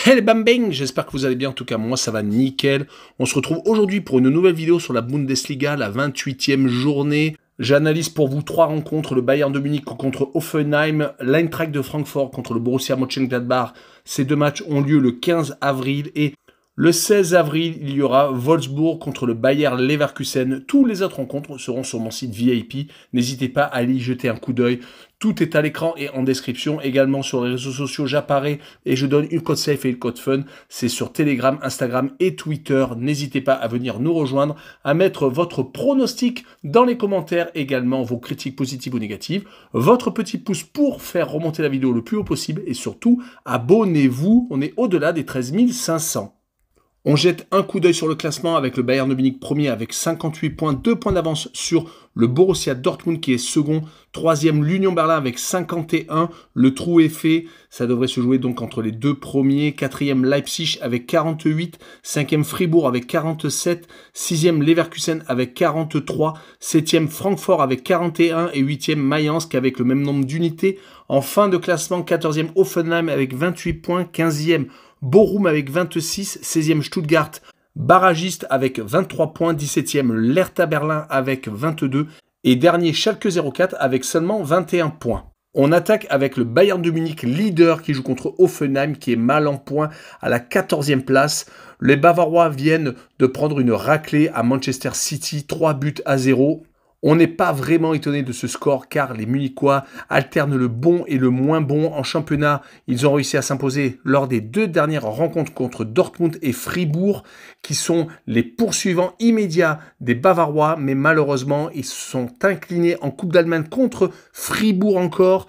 Hey les bambing, j'espère que vous allez bien, en tout cas moi ça va nickel. On se retrouve aujourd'hui pour une nouvelle vidéo sur la Bundesliga, la 28e journée. J'analyse pour vous 3 rencontres, le Bayern de Munich contre Hoffenheim, l'Eintracht de Francfort contre le Borussia Mönchengladbach. Ces deux matchs ont lieu le 15 avril et le 16 avril, il y aura Wolfsburg contre le Bayer Leverkusen. Tous les autres rencontres seront sur mon site VIP. N'hésitez pas à aller y jeter un coup d'œil. Tout est à l'écran et en description. Également sur les réseaux sociaux, j'apparais et je donne une code safe et une code fun. C'est sur Telegram, Instagram et Twitter. N'hésitez pas à venir nous rejoindre, à mettre votre pronostic dans les commentaires, également vos critiques positives ou négatives, votre petit pouce pour faire remonter la vidéo le plus haut possible et surtout, abonnez-vous. On est au-delà des 13 500. On jette un coup d'œil sur le classement avec le Bayern de Munich premier avec 58 points, 2 points d'avance sur le Borussia Dortmund qui est second, troisième l'Union Berlin avec 51, le trou est fait, ça devrait se jouer donc entre les deux premiers, quatrième Leipzig avec 48, cinquième Fribourg avec 47, sixième Leverkusen avec 43, septième Francfort avec 41 et huitième Mayence avec le même nombre d'unités. En fin de classement, 14e Hoffenheim avec 28 points, 15e Bochum avec 26, 16e Stuttgart, barragiste avec 23 points, 17e l'Hertha Berlin avec 22 et dernier Schalke 04 avec seulement 21 points. On attaque avec le Bayern de Munich leader qui joue contre Hoffenheim qui est mal en point à la 14e place. Les Bavarois viennent de prendre une raclée à Manchester City, 3-0. On n'est pas vraiment étonné de ce score car les Munichois alternent le bon et le moins bon en championnat. Ils ont réussi à s'imposer lors des deux dernières rencontres contre Dortmund et Fribourg qui sont les poursuivants immédiats des Bavarois. Mais malheureusement, ils se sont inclinés en Coupe d'Allemagne contre Fribourg encore.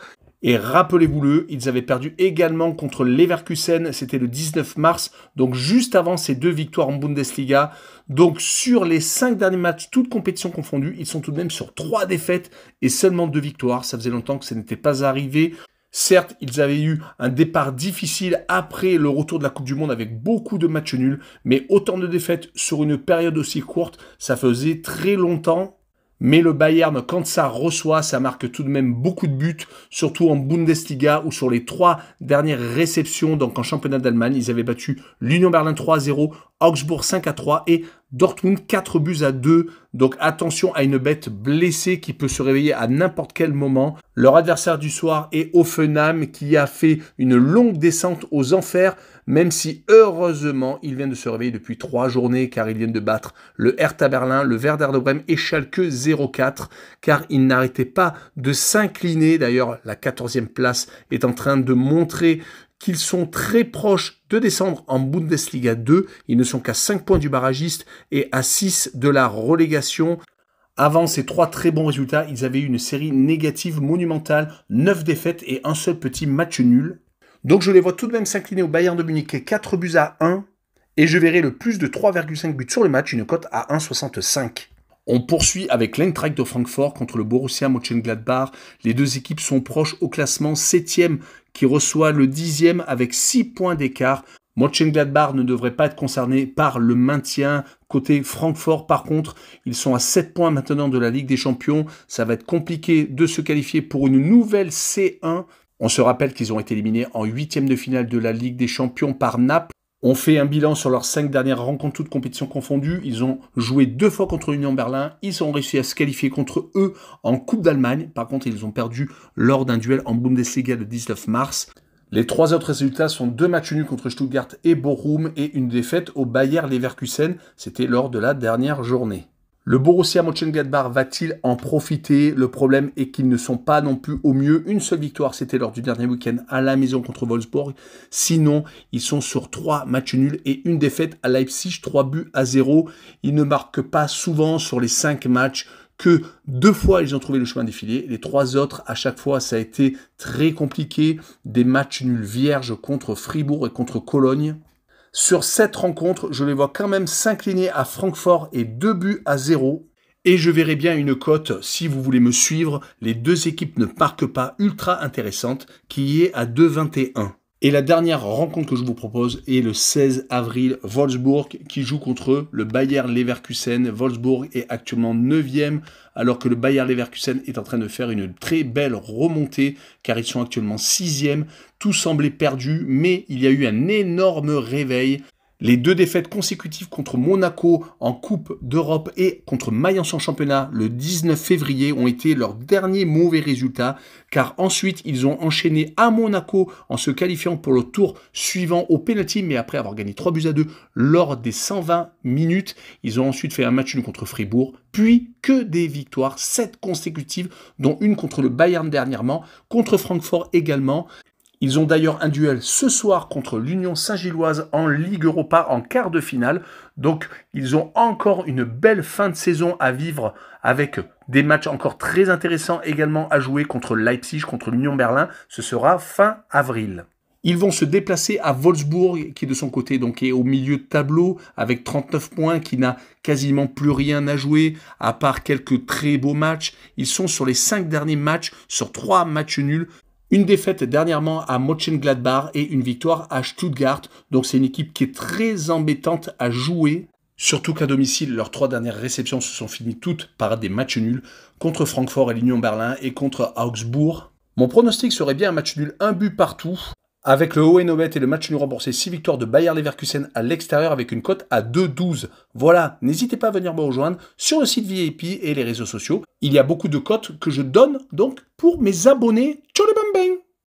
Et rappelez-vous-le, ils avaient perdu également contre Leverkusen, c'était le 19 mars, donc juste avant ces deux victoires en Bundesliga. Donc sur les 5 derniers matchs, toutes compétitions confondues, ils sont tout de même sur 3 défaites et seulement 2 victoires. Ça faisait longtemps que ça n'était pas arrivé. Certes, ils avaient eu un départ difficile après le retour de la Coupe du Monde avec beaucoup de matchs nuls, mais autant de défaites sur une période aussi courte, ça faisait très longtemps. Mais le Bayern, quand ça reçoit, ça marque tout de même beaucoup de buts, surtout en Bundesliga où sur les 3 dernières réceptions, donc en championnat d'Allemagne, ils avaient battu l'Union Berlin 3-0, Augsbourg 5-3 et Dortmund 4-2. Donc attention à une bête blessée qui peut se réveiller à n'importe quel moment. Leur adversaire du soir est Hoffenheim qui a fait une longue descente aux enfers, même si heureusement ils viennent de se réveiller depuis 3 journées car ils viennent de battre le Hertha Berlin, le Werder de Brême et Schalke 04 car ils n'arrêtaient pas de s'incliner. D'ailleurs la 14e place est en train de montrer qu'ils sont très proches de descendre en Bundesliga 2. Ils ne sont qu'à 5 points du barragiste et à 6 de la relégation. Avant ces 3 très bons résultats, ils avaient eu une série négative monumentale, 9 défaites et un seul petit match nul. Donc je les vois tout de même s'incliner au Bayern de Munich 4-1 et je verrai le plus de 3,5 buts sur le match, une cote à 1,65. On poursuit avec l'Eintracht de Francfort contre le Borussia Mönchengladbach. Les deux équipes sont proches au classement, 7e qui reçoit le 10e avec 6 points d'écart. Mönchengladbach ne devrait pas être concerné par le maintien. Côté Francfort, par contre, ils sont à 7 points maintenant de la Ligue des Champions. Ça va être compliqué de se qualifier pour une nouvelle C1. On se rappelle qu'ils ont été éliminés en 8e de finale de la Ligue des Champions par Naples. On fait un bilan sur leurs 5 dernières rencontres, toutes compétitions confondues. Ils ont joué 2 fois contre l'Union Berlin. Ils ont réussi à se qualifier contre eux en Coupe d'Allemagne. Par contre, ils ont perdu lors d'un duel en Bundesliga le 19 mars. Les 3 autres résultats sont 2 matchs nuls contre Stuttgart et Bochum et une défaite au Bayer Leverkusen. C'était lors de la dernière journée. Le Borussia Mönchengladbach va-t-il en profiter? Le problème est qu'ils ne sont pas non plus au mieux. Une seule victoire, c'était lors du dernier week-end à la maison contre Wolfsburg. Sinon, ils sont sur 3 matchs nuls et une défaite à Leipzig, 3-0. Ils ne marquent pas souvent sur les 5 matchs. Que 2 fois, ils ont trouvé le chemin défilé. Les 3 autres, à chaque fois, ça a été très compliqué. Des matchs nuls vierges contre Fribourg et contre Cologne. Sur cette rencontre, je les vois quand même s'incliner à Francfort et 2-0. Et je verrai bien une cote, si vous voulez me suivre, les deux équipes ne marquent pas, ultra intéressante, qui est à 2,21. Et la dernière rencontre que je vous propose est le 16 avril, Wolfsburg qui joue contre le Bayer Leverkusen. Wolfsburg est actuellement 9e alors que le Bayer Leverkusen est en train de faire une très belle remontée car ils sont actuellement 6e. Tout semblait perdu mais il y a eu un énorme réveil. Les 2 défaites consécutives contre Monaco en Coupe d'Europe et contre Mayence en championnat le 19 février ont été leurs derniers mauvais résultats car ensuite ils ont enchaîné à Monaco en se qualifiant pour le tour suivant au penalty mais après avoir gagné 3-2 lors des 120 minutes. Ils ont ensuite fait un match nul contre Fribourg puis que des victoires, 7 consécutives dont une contre le Bayern dernièrement, contre Francfort également. Ils ont d'ailleurs un duel ce soir contre l'Union Saint-Gilloise en Ligue Europa en quart de finale. Donc ils ont encore une belle fin de saison à vivre avec des matchs encore très intéressants également à jouer contre Leipzig, contre l'Union Berlin. Ce sera fin avril. Ils vont se déplacer à Wolfsburg, qui de son côté donc est au milieu de tableau, avec 39 points, qui n'a quasiment plus rien à jouer, à part quelques très beaux matchs. Ils sont sur les 5 derniers matchs, sur 3 matchs nuls. Une défaite dernièrement à Mönchengladbach et une victoire à Stuttgart. Donc c'est une équipe qui est très embêtante à jouer. Surtout qu'à domicile, leurs 3 dernières réceptions se sont finies toutes par des matchs nuls contre Francfort et l'Union Berlin et contre Augsbourg. Mon pronostic serait bien un match nul, un but partout. Avec le Hohenobet et le match nul remboursé, 6 victoires de Bayer Leverkusen à l'extérieur avec une cote à 2,12. Voilà, n'hésitez pas à venir me rejoindre sur le site VIP et les réseaux sociaux. Il y a beaucoup de cotes que je donne donc pour mes abonnés. Ciao les bang bang!